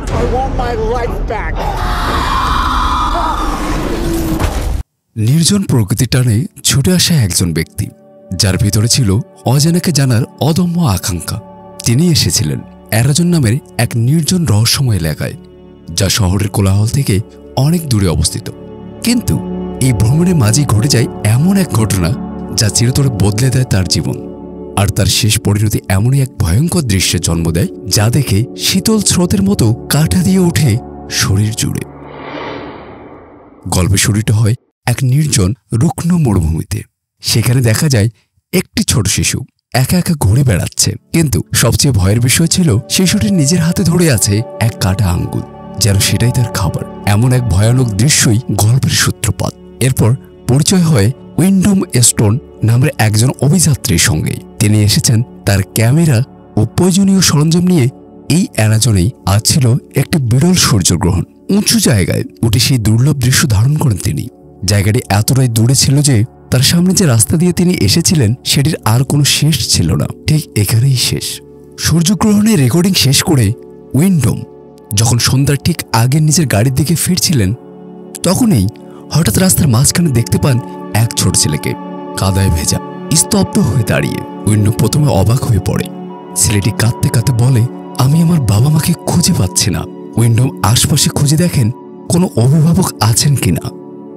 I want my life back. নির্জন প্রকৃতির টানে ছুটে আসা একজন ব্যক্তি, যার ভিতরে ছিল অজানাকে জানার অদম্য আকাঙ্ক্ষা। তিনি এসেছিলেন অ্যারাজন নামের এক নির্জন রহস্যময় এলাকায়, যা শহরের কোলাহল থেকে অনেক দূরে অবস্থিত। কিন্তু এই ভ্রমণের মাঝেই ঘটে যায় এমন এক ঘটনা যা চিরতরে বদলে দেয় তার জীবন। আর তার শেষ পরিণতি এমনই এক ভয়ঙ্কর দৃশ্যের জন্ম দেয়, যা দেখে শীতল স্রোতের মতো কাঁটা দিয়ে ওঠে শরীর জুড়ে। গল্পের শুরুটা হয় এক নির্জন রুগ্ন মরুভূমিতে। সেখানে দেখা যায় একটি ছোট শিশু একা একা ঘুরে বেড়াচ্ছে, কিন্তু সবচেয়ে ভয়ের বিষয় ছিল শিশুটি নিজের হাতে ধরে আছে এক কাটা আঙ্গুল, যেন সেটাই তার খাবার। এমন এক ভয়ানক দৃশ্যই গল্পের সূত্রপাত। এরপর পরিচয় হয় উইন্ডম স্টোন নামের একজন অভিযাত্রীর সঙ্গে। তিনি এসেছেন তার ক্যামেরা ও প্রয়োজনীয় সরঞ্জাম নিয়ে। এই অ্যারাজনেই আজ ছিল একটি বিরল সূর্যগ্রহণ। উঁচু জায়গায় উঠে সেই দুর্লভ দৃশ্য ধারণ করেন তিনি। জায়গাটি এতটাই দূরে ছিল যে তার সামনে যে রাস্তা দিয়ে তিনি এসেছিলেন সেটির আর কোনো শেষ ছিল না। ঠিক এখানেই শেষ। সূর্যগ্রহণের রেকর্ডিং শেষ করে উইন্ডম যখন সন্ধ্যার ঠিক আগে নিজের গাড়ির দিকে ফিরছিলেন, তখনই হঠাৎ রাস্তার মাঝখানে দেখতে পান এক ছোট ছেলেকে, কাদায় ভেজা, স্তব্ধ হয়ে দাঁড়িয়ে। উইন্ডম প্রথমে অবাক হয়ে পড়ে। ছেলেটি কাঁদতে কাঁদতে বলে, আমি আমার বাবা মাকে খুঁজে পাচ্ছি না। উইন্ডম আশপাশে খুঁজে দেখেন কোনো অভিভাবক আছেন কিনা,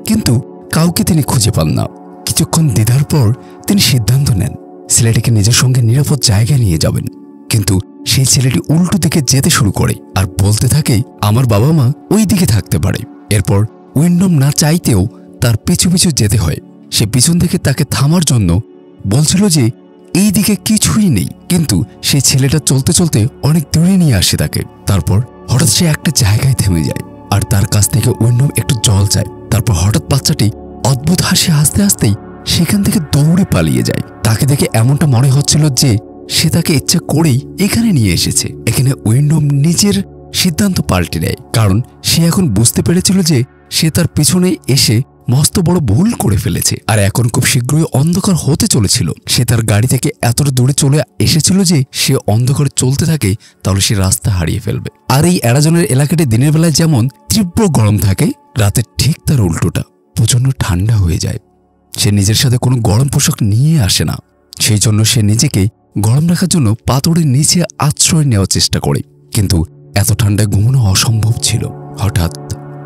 কিন্তু কাউকে তিনি খুঁজে পান না। কিছুক্ষণ দ্বিধার পর তিনি সিদ্ধান্ত নেন ছেলেটিকে নিজের সঙ্গে নিরাপদ জায়গায় নিয়ে যাবেন। কিন্তু সেই ছেলেটি উল্টো দিকে যেতে শুরু করে আর বলতে থাকে, আমার বাবা মা ওই দিকে থাকতে পারে। এরপর উইন্ডম না চাইতেও তার পিছু পিছু যেতে হয়। সে পিছন থেকে তাকে থামার জন্য বলছিল যে এই দিকে কিছুই নেই, কিন্তু সেই ছেলেটা চলতে চলতে অনেক দূরে নিয়ে আসে তাকে। তারপর হঠাৎ সে একটা জায়গায় থেমে যায় আর তার কাছ থেকে উইন্ডম একটু জল চায়। তারপর হঠাৎ বাচ্চাটি অদ্ভুত হাসি হাসতে হাসতেই সেখান থেকে দৌড়ে পালিয়ে যায়। তাকে দেখে এমনটা মনে হচ্ছিল যে সে তাকে ইচ্ছা করেই এখানে নিয়ে এসেছে। এখানে উইন্ডম নিজের সিদ্ধান্ত পাল্টে নেয়, কারণ সে এখন বুঝতে পেরেছিল যে সে তার পিছনে এসে মস্ত বড় ভুল করে ফেলেছে, আর এখন খুব শীঘ্রই অন্ধকার হতে চলেছিল। সে তার গাড়ি থেকে এতটা দূরে চলে এসেছিল যে সে অন্ধকারে চলতে থাকে তাহলে সে রাস্তা হারিয়ে ফেলবে। আর এই অ্যারাজনের এলাকাটি দিনের বেলায় যেমন তীব্র গরম থাকে, রাতে ঠিক তার উল্টোটা, প্রচণ্ড ঠান্ডা হয়ে যায়। সে নিজের সাথে কোনো গরম পোশাক নিয়ে আসে না, সেই জন্য সে নিজেকে গরম রাখার জন্য পাথরের নিচে আশ্রয় নেওয়ার চেষ্টা করে। কিন্তু এত ঠান্ডায় ঘুমানো অসম্ভব ছিল। হঠাৎ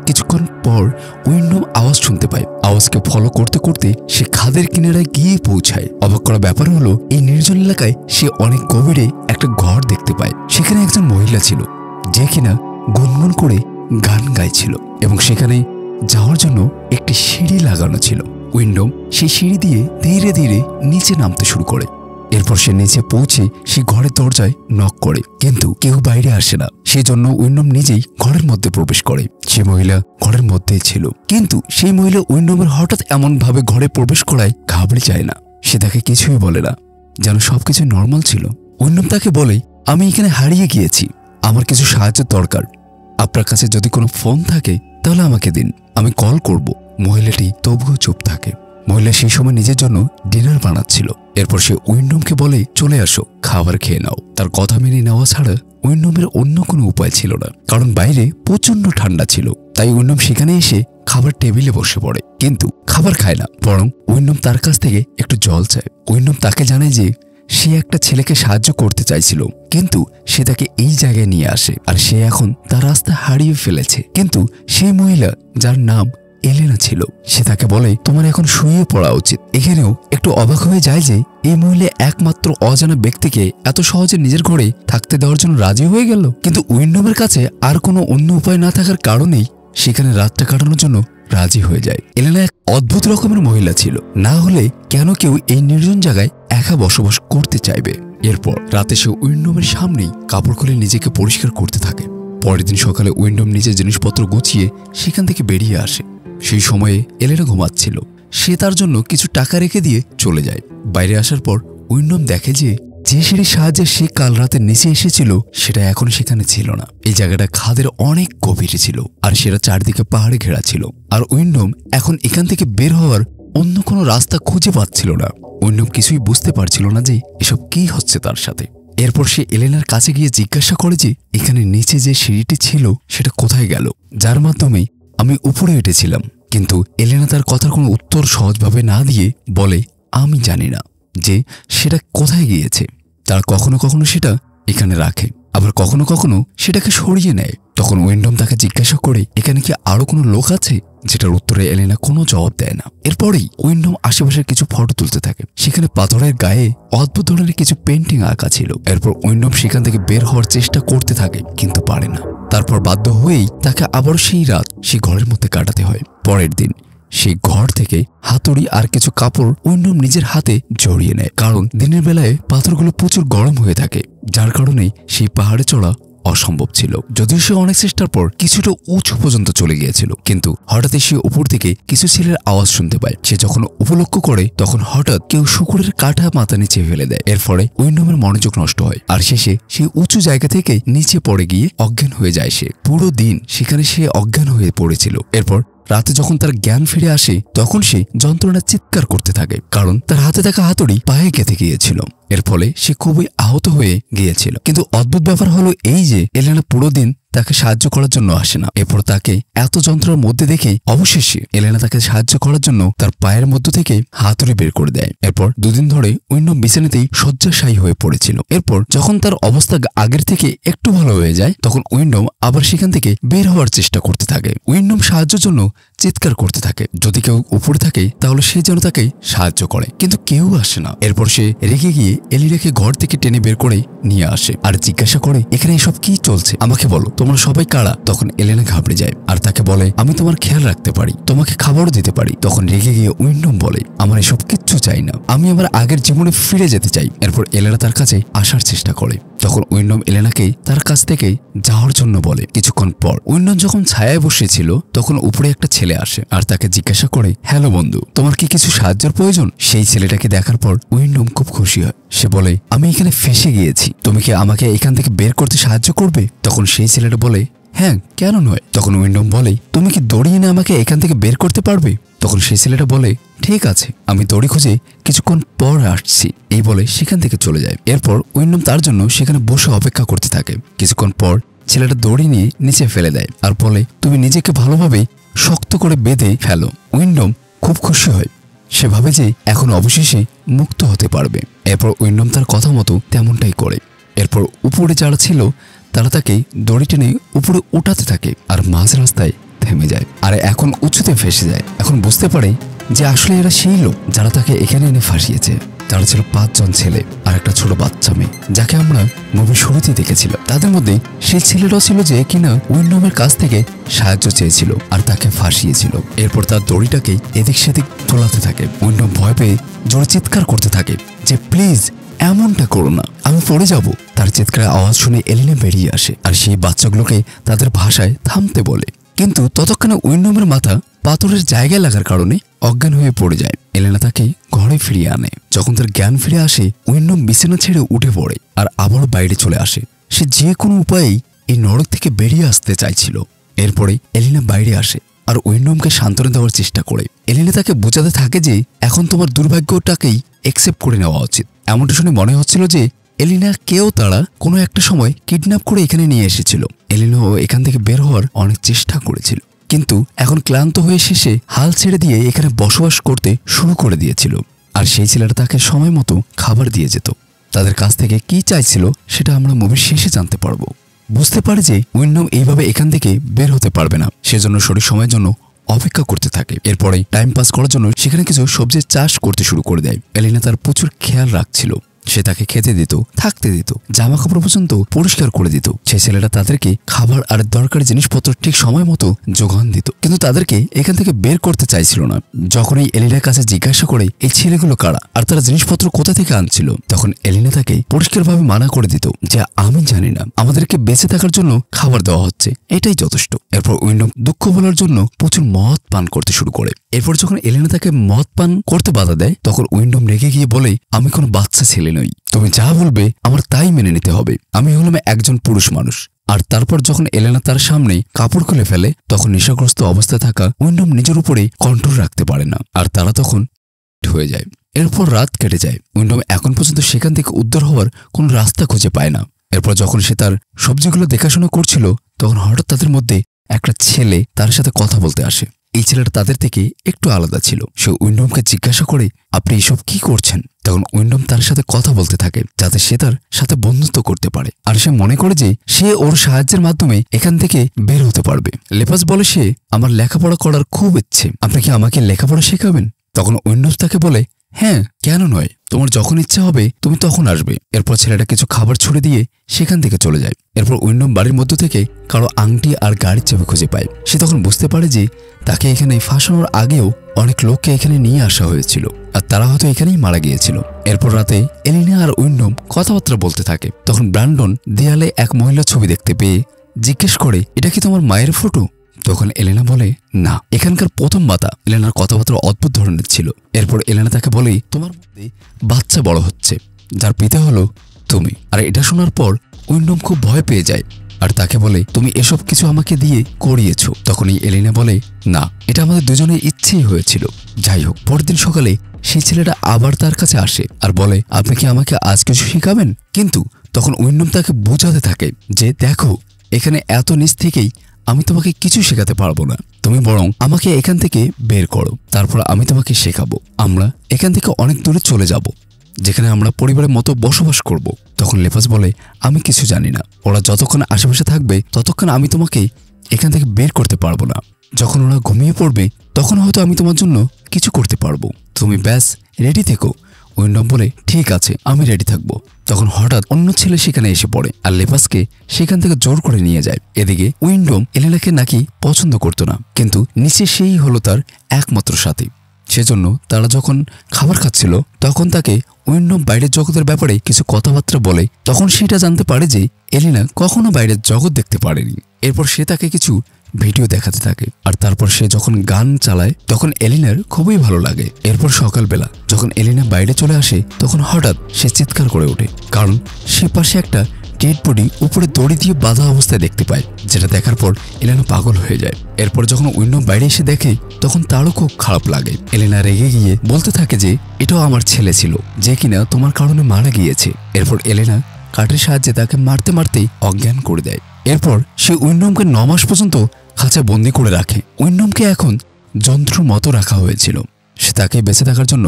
কিছুক্ষণ পর উইন্ডম আওয়াজ শুনতে পায়। আওয়াজকে ফলো করতে করতে সে খাদের কিনারায় গিয়ে পৌঁছায়। অবাক করা ব্যাপার হলো, এই নির্জন এলাকায় সে অনেক গভীরে একটা ঘর দেখতে পায়। সেখানে একজন মহিলা ছিল যে কিনা গুনগুন করে গান গাইছিল, এবং সেখানে যাওয়ার জন্য একটি সিঁড়ি লাগানো ছিল। উইন্ডম সেই সিঁড়ি দিয়ে ধীরে ধীরে নিচে নামতে শুরু করে। এরপর সে নিচে পৌঁছে সে ঘরের দরজায় নক করে, কিন্তু কেউ বাইরে আসে না। সেজন্য উইন্ডম নিজেই ঘরের মধ্যে প্রবেশ করে। সে মহিলা ঘরের মধ্যেই ছিল, কিন্তু সেই মহিলা উইন্ডমের হঠাৎ এমন ভাবে ঘরে প্রবেশ করায় ঘাবড়ে যায় না। সে তাকে কিছুই বলে না, যেন সবকিছু নর্মাল ছিল। উইন্ডম তাকে বলে, আমি এখানে হারিয়ে গিয়েছি, আমার কিছু সাহায্যের দরকার। আপনার কাছে যদি কোনো ফোন থাকে তাহলে আমাকে দিন, আমি কল করব। মহিলাটি তবুও চুপ থাকে। মহিলা সেই সময় নিজের জন্য ডিনার বানাচ্ছিল। এরপর সে উইন্ডমকে বলে, চলে আসো, খাবার খেয়ে নাও। তার কথা মেনে নেওয়া ছাড়া উইন্ডমের অন্য কোনো উপায় ছিল না, কারণ বাইরে প্রচন্ড ঠান্ডা ছিল। তাই উইন্ডম সেখানে এসে খাবার টেবিলে বসে পড়ে, কিন্তু খাবার খায় না, বরং উইন্ডম তার কাছ থেকে একটু জল চায়। উইন্ডম তাকে জানায় যে সে একটা ছেলেকে সাহায্য করতে চাইছিল, কিন্তু সে তাকে এই জায়গায় নিয়ে আসে, আর সে এখন তার রাস্তা হারিয়ে ফেলেছে। কিন্তু সেই মহিলা, যার নাম এলেনা ছিল, সে তাকে বলে, তোমার এখন শুয়ে পড়া উচিত। এখানেও একটু অবাক হয়ে যায় যে এই মহিলা একমাত্র অজানা ব্যক্তিকে এত সহজে নিজের ঘরে থাকতে দেওয়ার জন্য রাজি হয়ে গেল। কিন্তু উইন্ডমের কাছে আর কোনো অন্য উপায় না থাকার কারণেই সেখানে রাতটা কাটানোর জন্য রাজি হয়ে যায়। এলেনা এক অদ্ভুত রকমের মহিলা ছিল, না হলে কেন কেউ এই নির্জন জায়গায় একা বসবাস করতে চাইবে। এরপর রাতে সে উইন্ডমের সামনেই কাপড় খুলে নিজেকে পরিষ্কার করতে থাকে। পরের দিন সকালে উইন্ডম নিজের জিনিসপত্র গুছিয়ে সেখান থেকে বেরিয়ে আসে। সেই সময়ে এলেনা ঘুমাচ্ছিল। সে তার জন্য কিছু টাকা রেখে দিয়ে চলে যায়। বাইরে আসার পর উইন্ডম দেখে যে সিঁড়ির সাহায্যে সে কাল রাতে নিচে এসেছিল সেটা এখন সেখানে ছিল না। এই জায়গাটা খাদের অনেক গভীরে ছিল, আর সেটা চারদিকে পাহাড়ে ঘেরা ছিল। আর উইন্ডম এখন এখান থেকে বের হওয়ার অন্য কোনো রাস্তা খুঁজে পাচ্ছিল না। উইন্ডম কিছুই বুঝতে পারছিল না যে এসব কি হচ্ছে তার সাথে। এরপর সে এলেনার কাছে গিয়ে জিজ্ঞাসা করে যে এখানে নিচে যে সিঁড়িটি ছিল সেটা কোথায় গেল, যার মাধ্যমে আমি উপরে উঠেছিলাম। কিন্তু এলেনা তার কথার কোনো উত্তর সহজভাবে না দিয়ে বলে আমি জানি না যে সেটা কোথায় গিয়েছে। তারা কখনো কখনো সেটা এখানে রাখে, আবার কখনো কখনো সেটাকে সরিয়ে নেয়। তখন উইন্ডম তাকে জিজ্ঞাসা করে এখানে কি আরো কোনো লোক আছে, যেটার উত্তরে এলেনা কোনো জবাব দেয় না। এরপরেই উইন্ডম আশেপাশের কিছু ফটো তুলতে থাকে। সেখানে পাথরের গায়ে অদ্ভুত ধরনের কিছু পেন্টিং আঁকা ছিল। এরপর উইন্ডম সেখান থেকে বের হওয়ার চেষ্টা করতে থাকে, কিন্তু পারে না। তারপর বাধ্য হয়েই তাকে আবার সেই রাত সেই ঘরের মধ্যে কাটাতে হয়। পরের দিন সেই ঘর থেকে হাতুড়ি আর কিছু কাপড় উইন্ডম নিজের হাতে জড়িয়ে নেয়, কারণ দিনের বেলায় পাথরগুলো প্রচুর গরম হয়ে থাকে, যার কারণে সেই পাহাড়ে চড়া অসম্ভব ছিল। যদিও সে অনেক চেষ্টার পর কিছুটা উঁচু পর্যন্ত চলে গিয়েছিল, কিন্তু হঠাৎই সে উপর থেকে কিছু ছেলের আওয়াজ শুনতে পায়। সে যখন উপলক্ষ্য করে তখন হঠাৎ কেউ শুকুরের কাঠা মাথা নিচে ফেলে দেয়। এর ফলে উইন্ডমের মনোযোগ নষ্ট হয়, আর শেষে সেই উঁচু জায়গা থেকে নিচে পড়ে গিয়ে অজ্ঞান হয়ে যায়। সে পুরো দিন সেখানে সে অজ্ঞান হয়ে পড়েছিল। এরপর রাতে যখন তার জ্ঞান ফিরে আসে তখন সে যন্ত্রণা চিৎকার করতে থাকে, কারণ তার হাতে থাকা হাতুড়ি পায়ে গেঁথে গিয়েছিল। এর ফলে সে খুবই আহত হয়ে গিয়েছিল। কিন্তু অদ্ভুত ব্যাপার হলো এই যে এলেনা পুরো দিন তাকে সাহায্য করার জন্য আসে না। এরপর তাকে এত যন্ত্রণার মধ্যে দেখে অবশেষে এলেনা তাকে সাহায্য করার জন্য তার পায়ের মধ্য থেকে হাতুড়ি বের করে দেয়। এরপর দুদিন ধরে উইন্ডম বিছানাতেই শয্যাশায়ী হয়ে পড়েছিল। এরপর যখন তার অবস্থা আগের থেকে একটু ভালো হয়ে যায় তখন উইন্ডম আবার সেখান থেকে বের হওয়ার চেষ্টা করতে থাকে। উইন্ডম সাহায্যের জন্য চিৎকার করতে থাকে, যদি কেউ উপরে থাকে তাহলে সে যেন তাকে সাহায্য করে, কিন্তু কেউ আসে না। এরপর সে রেগে গিয়ে এলিনাকে ঘর থেকে টেনে বের করে নিয়ে আসে আর জিজ্ঞাসা করে এখানে এসব কি চলছে, আমাকে বলো তোমরা সবাই কারা। তখন এলেনা ঘাবড়ে যায় আর তাকে বলে আমি তোমার খেয়াল রাখতে পারি, তোমাকে খাবারও দিতে পারি। তখন রেগে গিয়ে উইন্ডম বলে আমার এসব কিচ্ছু চাই না, আমি আমার আগের জীবনে ফিরে যেতে চাই। এরপর এলেনা তার কাছে আসার চেষ্টা করে। তখন উইন্ডম এলেনাকে তার কাছ থেকে যাওয়ার জন্য বলে। কিছুক্ষণ পর উইন্ডম যখন ছায়ায় বসেছিল তখন উপরে একটা ছেলে আসে আর তাকে জিজ্ঞাসা করে হ্যালো বন্ধু, তোমার কি কিছু সাহায্যের প্রয়োজন। সেই ছেলেটাকে দেখার পর উইন্ডম খুব খুশি হয়। সে বলে আমি এখানে ফেঁসে গিয়েছি, তুমি কি আমাকে এখান থেকে বের করতে সাহায্য করবে। তখন সেই ছেলেটা বলে হ্যাঁ কেন নয়। তখন উইন্ডম বলে তুমি কি দড়ি এনে আমাকে এখান থেকে বের করতে পারবে। তখন সেই ছেলেটা বলে ঠিক আছে, আমি দড়ি খুঁজে কিছুক্ষণ পর আসছি, এই বলে সেখান থেকে চলে যায়। এরপর উইন্ডম তার জন্য সেখানে বসে অপেক্ষা করতে থাকে। কিছুক্ষণ পর ছেলেটা দড়ি নিয়ে নিচে ফেলে দেয় আর বলে তুমি নিজেকে ভালোভাবে শক্ত করে বেঁধে ফেলো। উইন্ডম খুব খুশি হয়, সে ভাবে যে এখন অবশেষে মুক্ত হতে পারবে। এরপর উইন্ডম তার কথা মতো তেমনটাই করে। এরপর উপরে যারা ছিল তারা তাকে দড়ি টেনে উপরে উঠাতে থাকে আর মাঝ রাস্তায় থেমে যায় আর এখন উঁচুতে ফেসে যায়। এখন বুঝতে পারে যে আসলে এরা সেই লোক যারা তাকে এখানে এনে ফাঁসিয়েছে। তারা ছিল 5 জন ছেলে আর একটা ছোট বাচ্চা মেয়ে, যাকে আমরা মুভির শুরুতেই দেখেছিলাম। তাদের মধ্যে সেই ছেলেটাও ছিল যে কিনা উইন্ডমের কাছ থেকে সাহায্য চেয়েছিল আর তাকে ফাঁসিয়েছিল। এরপর তার দড়িটাকে এদিক সেদিক তোলাতে থাকে। উইন্ডম ভয় পেয়ে জোরে চিৎকার করতে থাকে যে প্লিজ এমনটা করো না, আমি পড়ে যাব। তার চিৎকারের আওয়াজ শুনে এলিনা বেরিয়ে আসে আর সেই বাচ্চাগুলোকে তাদের ভাষায় থামতে বলে। কিন্তু ততক্ষণে উইন্ডমের মাথা পাথরের জায়গায় লাগার কারণে অজ্ঞান হয়ে পড়ে যায়। এলেনা তাকে ঘরে ফিরিয়ে আনে। যখন তার জ্ঞান ফিরে আসে উইন্ডম বিছানা ছেড়ে উঠে পড়ে আর আবারও বাইরে চলে আসে। সে যে কোনো উপায়েই এই নরক থেকে বেরিয়ে আসতে চাইছিল। এরপরে এলিনা বাইরে আসে আর উইন্ডমকে সান্ত্বনা দেওয়ার চেষ্টা করে। এলিনা তাকে বোঝাতে থাকে যে এখন তোমার দুর্ভাগ্যটাকেই একসেপ্ট করে নেওয়া উচিত। এমনটা শুনে মনে হচ্ছিল যে এলিনা কেউ তারা কোনো একটা সময় কিডন্যাপ করে এখানে নিয়ে এসেছিল। এলিনাও এখান থেকে বের হওয়ার অনেক চেষ্টা করেছিল, কিন্তু এখন ক্লান্ত হয়ে শেষে হাল ছেড়ে দিয়ে এখানে বসবাস করতে শুরু করে দিয়েছিল। আর সেই ছেলেটা তাকে সময় মতো খাবার দিয়ে যেত। তাদের কাছ থেকে কি চাইছিল সেটা আমরা মুভির শেষে জানতে পারবো। বুঝতে পারে যে উইন্ডম এইভাবে এখান থেকে বের হতে পারবে না, সেজন্য সঠিক সময়ের জন্য অপেক্ষা করতে থাকে। এরপরে টাইম পাস করার জন্য সেখানে কিছু সবজির চাষ করতে শুরু করে দেয়। এলিনা তার প্রচুর খেয়াল রাখছিল। সে তাকে খেতে দিত, থাকতে দিত, জামা কাপড় পর্যন্ত পরিষ্কার করে দিত। সেই ছেলেটা তাদেরকে খাবার আর দরকারি জিনিসপত্র ঠিক সময় মতো যোগান দিত, কিন্তু তাদেরকে এখান থেকে বের করতে চাইছিল না। যখনই এলিনার কাছে জিজ্ঞাসা করে এই ছেলেগুলো কারা আর তারা জিনিসপত্র কোথা থেকে আনছিল, তখন এলিনা তাকে পরিষ্কারভাবে মানা করে দিত যে আমি জানি না, আমাদেরকে বেঁচে থাকার জন্য খাবার দেওয়া হচ্ছে, এটাই যথেষ্ট। এরপর উইন্ডম দুঃখ বলার জন্য প্রচুর মদ পান করতে শুরু করে। এরপর যখন এলিনা তাকে মদ পান করতে বাধা দেয় তখন উইন্ডম রেগে গিয়ে বলে আমি কোনো বাচ্চা ছেলে নই, তুমি যা বলবে আমার তাই মেনে নিতে হবে, আমি হলাম একজন পুরুষ মানুষ। আর তারপর যখন এলেনা তার সামনে কাপড় খুলে ফেলে তখন নেশাগ্রস্ত অবস্থায় থাকা উইন্ডম নিজের উপরে কন্ট্রোল রাখতে পারে না আর তারা তখন হয়ে যায়। এরপর রাত কেটে যায়। উইন্ডম এখন পর্যন্ত সেখান থেকে উদ্ধার হওয়ার কোনো রাস্তা খুঁজে পায় না। এরপর যখন সে তার সবজিগুলো দেখাশোনা করছিল তখন হঠাৎ তাদের মধ্যে একটা ছেলে তার সাথে কথা বলতে আসে। এই ছেলেটা তাদের থেকে একটু আলাদা ছিল। সে উইন্ডমকে জিজ্ঞাসা করে, আপনি এসব কি করছেন? তখন উইন্ডম তার সাথে কথা বলতে থাকে যাতে সে তার সাথে বন্ধুত্ব করতে পারে। আর সে মনে করে যে সে ওর সাহায্যের মাধ্যমে এখান থেকে বের হতে পারবে। লেপাস বলে, সে আমার লেখাপড়া করার খুব ইচ্ছে, আপনি কি আমাকে লেখাপড়া শেখাবেন? তখন উইন্ডম তাকে বলে, হ্যাঁ, কেন নয়, তোমার যখন ইচ্ছা হবে তুমি তখন আসবে। এরপর ছেলেটা কিছু খাবার ছুড়ে দিয়ে সেখান থেকে চলে যায়। এরপর উইন্ডম বাড়ির মধ্য থেকে কারো আংটি আর গাড়ির চাবি খুঁজে পায়। সে তখন বুঝতে পারে যে তাকে এখানে ফাঁসানোর আগেও অনেক লোককে এখানে নিয়ে আসা হয়েছিল আর তারা হয়তো এখানেই মারা গিয়েছিল। এরপর রাতে এলিনা আর উইন্ডম কথাবার্তা বলতে থাকে। তখন ব্র্যান্ডন দেয়ালে এক মহিলার ছবি দেখতে পেয়ে জিজ্ঞেস করে, এটা কি তোমার মায়ের ফটো? তখন এলেনা বলে, না, এখানকার প্রথম মাতা। এলেনার কথাবার্তা অদ্ভুত ধরনের ছিল। এরপর এলেনা তাকে বলে, তোমার মধ্যে বাচ্চা বড় হচ্ছে যার পিতা হলো তুমি। আর এটা শোনার পর উইন্ডম খুব ভয় পেয়ে যায় আর তাকে বলে, তুমি এসব কিছু আমাকে দিয়ে করিয়েছ। তখনই এলেনা বলে, না, এটা আমাদের দুজনের ইচ্ছেই হয়েছিল। যাই হোক, পরের দিন সকালে সেই ছেলেটা আবার তার কাছে আসে আর বলে, আপনি কি আমাকে আজ কিছু শেখাবেন? কিন্তু তখন উইন্ডম তাকে বোঝাতে থাকে যে দেখো, এখানে এত নিচ থেকেই আমি তোমাকে কিছু শেখাতে পারবো না, তুমি বরং আমাকে এখান থেকে বের করো, তারপর আমি তোমাকে শেখাবো। আমরা এখান থেকে অনেক দূরে চলে যাব, যেখানে আমরা পরিবারের মতো বসবাস করব। তখন লেপাস বলে, আমি কিছু জানি না, ওরা যতক্ষণ আশেপাশে থাকবে ততক্ষণ আমি তোমাকে এখান থেকে বের করতে পারবো না। যখন ওরা ঘুমিয়ে পড়বে তখন হয়তো আমি তোমার জন্য কিছু করতে পারবো, তুমি ব্যাস রেডি থেকো। উইন্ডম বলে, ঠিক আছে, আমি রেডি থাকবো। তখন হঠাৎ অন্য ছেলে সেখানে এসে পড়ে আর লেপাসকে সেখান থেকে জোর করে নিয়ে যায়। এদিকে উইন্ডম এলেনাকে নাকি পছন্দ করতো না, কিন্তু নিচে সেই হলো তার একমাত্র সাথী। সেজন্য তারা যখন খাবার খাচ্ছিল তখন তাকে উইন্ডম বাইরের জগতের ব্যাপারে কিছু কথাবার্তা বলে। তখন সেটা জানতে পারে যে এলিনা কখনো বাইরের জগৎ দেখতে পারেনি। এরপর সে তাকে কিছু ভিডিও দেখাতে থাকে আর তারপর সে যখন গান চালায় তখন এলিনার খুবই ভালো লাগে। এরপর সকালবেলা যখন এলিনা বাইরে চলে আসে তখন হঠাৎ সে চিৎকার করে ওঠে, কারণ সে পাশে একটা ডেড বডি উপরে দড়ি দিয়ে বাঁধা অবস্থায় দেখতে পায়, যেটা দেখার পর এলিনা পাগল হয়ে যায়। এরপর যখন উইন্ডম বাইরে এসে দেখে তখন তারও খুব খারাপ লাগে। এলিনা রেগে গিয়ে বলতে থাকে যে এটাও আমার ছেলে ছিল, যে কিনা তোমার কারণে মারা গিয়েছে। এরপর এলিনা কাঠের সাহায্যে তাকে মারতে মারতেই অজ্ঞান করে দেয়। এরপর সে উইন্ডমকে 9 মাস পর্যন্ত খাঁচায় বন্দি করে রাখে। উইন্ডমকে এখন যন্ত্রের মতো রাখা হয়েছিল। সে তাকে বেঁচে থাকার জন্য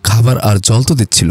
খাবার আর জল তো দিচ্ছিল,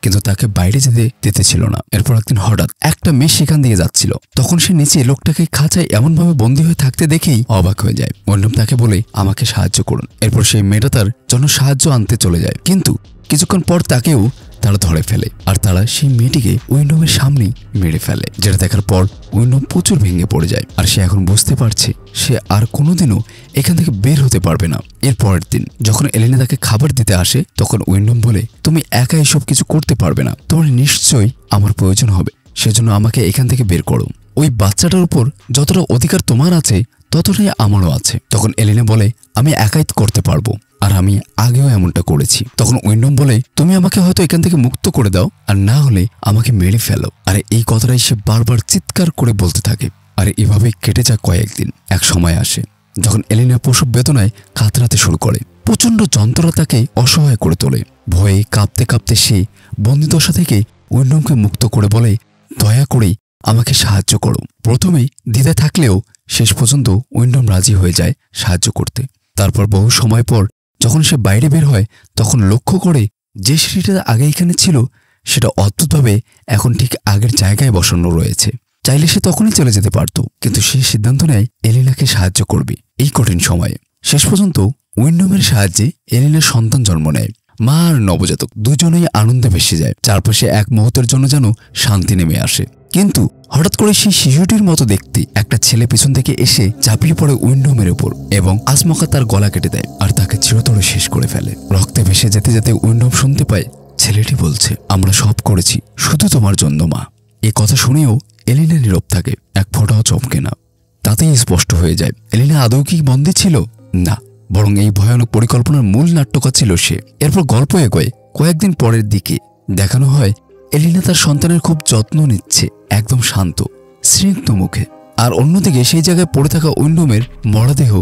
কিন্তু তাকে বাইরে যেতে দিতেছিল না। এরপর একদিন হঠাৎ একটা মেয়ে সেখান দিয়ে যাচ্ছিল, তখন সে নিচে লোকটাকে খাঁচায় এমনভাবে বন্দী হয়ে থাকতে দেখেই অবাক হয়ে যায়। উইন্ডম তাকে বলে, আমাকে সাহায্য করুন। এরপর সেই মেয়েটা তার জন্য সাহায্য আনতে চলে যায়, কিন্তু কিছুক্ষণ পর তাকেও তারা ধরে ফেলে আর তারা সেই মেয়েটিকে উইন্ডমের সামনেই মেরে ফেলে, যেটা দেখার পর উইন্ডম প্রচুর ভেঙে পড়ে যায় আর সে এখন বুঝতে পারছে সে আর কোনোদিনও এখান থেকে বের হতে পারবে না। এর পরের দিন যখন এলিনা তাকে খাবার দিতে আসে তখন উইন্ডম বলে, তুমি একা এসব কিছু করতে পারবে না, তোমার নিশ্চয়ই আমার প্রয়োজন হবে, সেজন্য আমাকে এখান থেকে বের করো। ওই বাচ্চাটার উপর যতটা অধিকার তোমার আছে ততটাই আমারও আছে। তখন এলিনা বলে, আমি একাই করতে পারবো আর আমি আগেও এমনটা করেছি। তখন উইন্ডম বলে, তুমি আমাকে হয়তো এখান থেকে মুক্ত করে দাও আর না হলে আমাকে মেরে ফেলো। আর এই কথাটাই সে বারবার চিৎকার করে বলতে থাকে। আর এভাবে কেটে যায় কয়েকদিন। এক সময় আসে যখন এলিনা প্রসব বেদনায় কাতরাতে শুরু করে। প্রচন্ড যন্ত্রণা তাকে অসহায় করে তোলে। ভয়ে কাঁপতে কাঁপতে সে বন্দিদশা থেকে উইন্ডমকে মুক্ত করে বলে, দয়া করে আমাকে সাহায্য করো। প্রথমেই দ্বিধা থাকলেও শেষ পর্যন্ত উইন্ডম রাজি হয়ে যায় সাহায্য করতে। তারপর বহু সময় পর যখন সে বাইরে বের হয় তখন লক্ষ্য করে যে সিঁড়িটা আগে এখানে ছিল সেটা অদ্ভুতভাবে এখন ঠিক আগের জায়গায় বসানো রয়েছে। চাইলে সে তখনই চলে যেতে পারত, কিন্তু সে সিদ্ধান্ত নেয় এলিনাকে সাহায্য করবে এই কঠিন সময়ে। শেষ পর্যন্ত উইন্ডমের সাহায্যে এলিনার সন্তান জন্ম নেয়। মা আর নবজাতক দুজনেই আনন্দে ভেসে যায়। চারপাশে এক মুহূর্তের জন্য যেন শান্তি নেমে আসে। কিন্তু হঠাৎ করে সেই শিশুটির মতো দেখতে একটা ছেলে পিছন থেকে এসে ঝাঁপিয়ে পড়ে উইন্ডমের উপর এবং আচমকা তার গলা কেটে দেয় আর তাকে চিরতরে শেষ করে ফেলে। রক্তে ভেসে যেতে যেতে উইন্ডম শুনতে পায় ছেলেটি বলছে, আমরা সব করেছি শুধু তোমার জন্য মা। এ কথা শুনেও এলিনা নীরব থাকে, এক ফোঁটাও চমকে না। তাতেই স্পষ্ট হয়ে যায় এলিনা আদৌ কি বন্দী ছিল? না, বরং এই ভয়ানক পরিকল্পনার মূল নাট্যকার ছিল সে। এরপর গল্প এগোয়। কয়েকদিন পরের দিকে দেখানো হয় এলিনা তার সন্তানের খুব যত্ন নিচ্ছে, একদম শান্ত স্নিগ্ধ মুখে। আর অন্যদিকে সেই জায়গায় পড়ে থাকা উইন্ডমের মরদেহ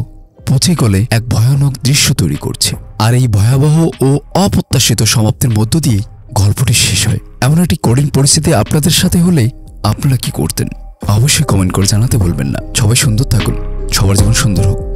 পচে গলে এক ভয়ানক দৃশ্য তৈরি করছে। আর এই ভয়াবহ ও অপ্রত্যাশিত সমাপ্তির মধ্য দিয়ে গল্পটি শেষ হয়। এমন একটি কঠিন পরিস্থিতি আপনাদের সাথে হলে আপনারা কি করতেন? অবশ্যই কমেন্ট করে জানাতে ভুলবেন না। সবাই সুন্দর থাকুন, সবার জীবন সুন্দর হোক।